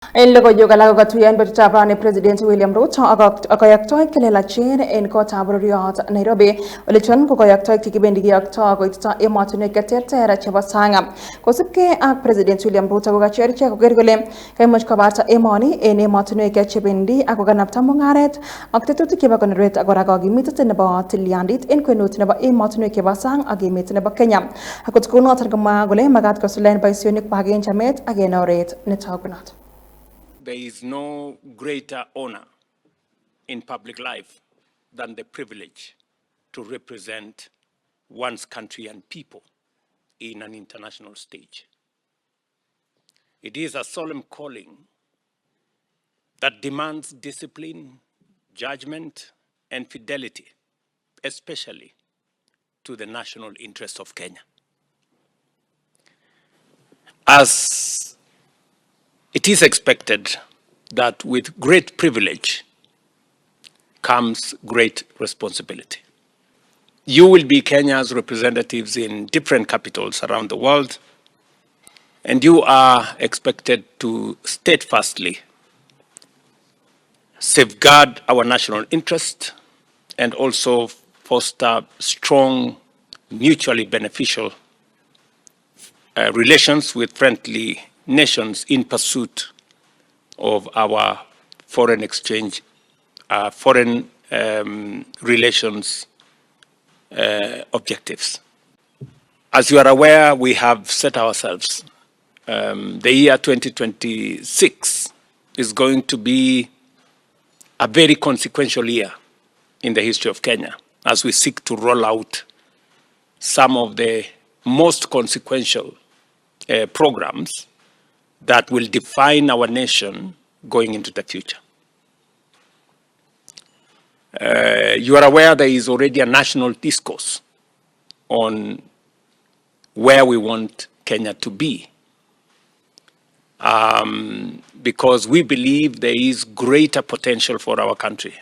En logoiwek alak kokatuiyo betutab rani President William Ruto akoyoktoik chelelachen en kotab bororiot Nairobi ole chon kokoyoktoik chekibendi kiyokto koitita emotinwek cheterter chebo sang. Kosubkei ak President William Ruto kokacher ichek koker kole kaimuch kobarta emoni en emotinwek chebendi ak kokanapta mung'aret ak tetutik chebo konorwet ak kora kakimitet nebo tilyandit en kwenut nebo emotinwek chebo sang ak emet nebo Kenya. Akot kounoton komwa kole makat kosuldaen boisionik kwak en chamet ak en oret netogunot. There is no greater honor in public life than the privilege to represent one's country and people in an international stage. It is a solemn calling that demands discipline, judgment, and fidelity, especially to the national interests of Kenya. As it is expected that with great privilege comes great responsibility. You will be Kenya's representatives in different capitals around the world, and you are expected to steadfastly safeguard our national interest and also foster strong, mutually beneficial relations with friendly nations in pursuit of our foreign exchange, foreign relations objectives. As you are aware, we have set ourselves the year 2026 is going to be a very consequential year in the history of Kenya as we seek to roll out some of the most consequential programs that will define our nation going into the future. You are aware there is already a national discourse on where we want Kenya to be, because we believe there is greater potential for our country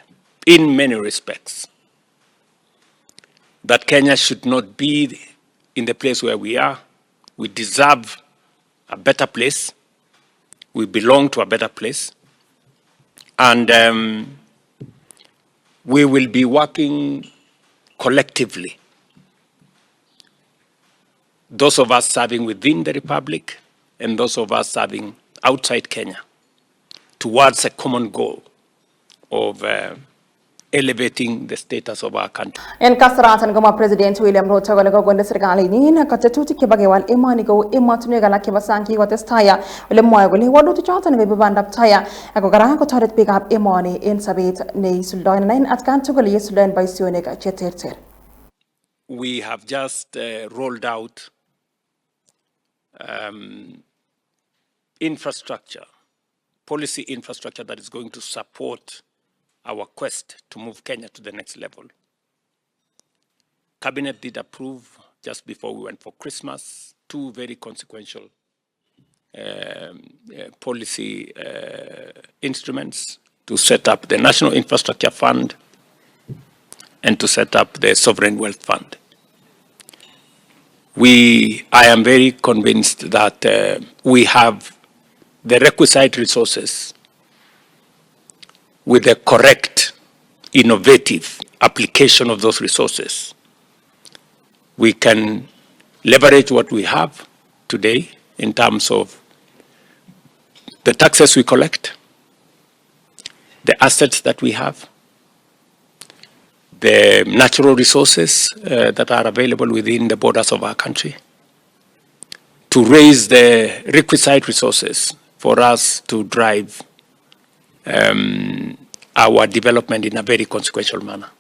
in many respects, that Kenya should not be in the place where we are. We deserve a better place. We belong to a better place. And we will be working collectively, those of us serving within the Republic and those of us serving outside Kenya, towards a common goal of elevating the status of our country. En kasaratan kama President William Ruto kole kokonde serkalinyin katetutik chebo kewal emoni kou emotinwek alak chebo sang kikotestai ole mwoe kole walutik choton koibu bandab tai ako kora kotoret biikab emoni en sobet neisuldoen en atkan tugul yesuldoen boisionik cheterter. We have just rolled out infrastructure, policy infrastructure that is going to support our quest to move Kenya to the next level. Cabinet did approve, just before we went for Christmas, two very consequential policy instruments to set up the National Infrastructure Fund and to set up the Sovereign Wealth Fund. I am very convinced that we have the requisite resources with the correct, innovative application of those resources. We can leverage what we have today in terms of the taxes we collect, the assets that we have, the natural resources that are available within the borders of our country, to raise the requisite resources for us to drive our development in a very consequential manner.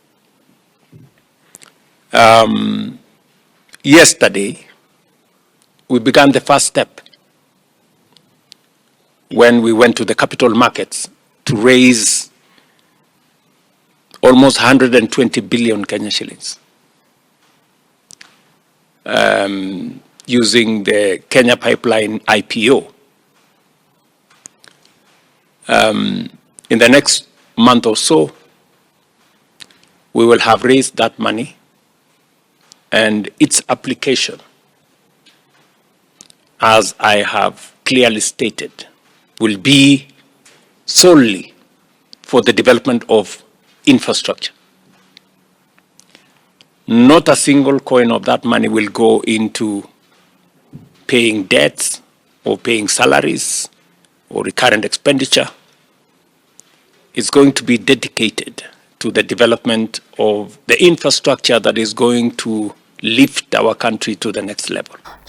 Yesterday, we began the first step when we went to the capital markets to raise almost 120 billion Kenya shillings using the Kenya Pipeline IPO. In the next month or so, we will have raised that money, and its application, as I have clearly stated, will be solely for the development of infrastructure. Not a single coin of that money will go into paying debts or paying salaries or recurrent expenditure. It's going to be dedicated to the development of the infrastructure that is going to lift our country to the next level.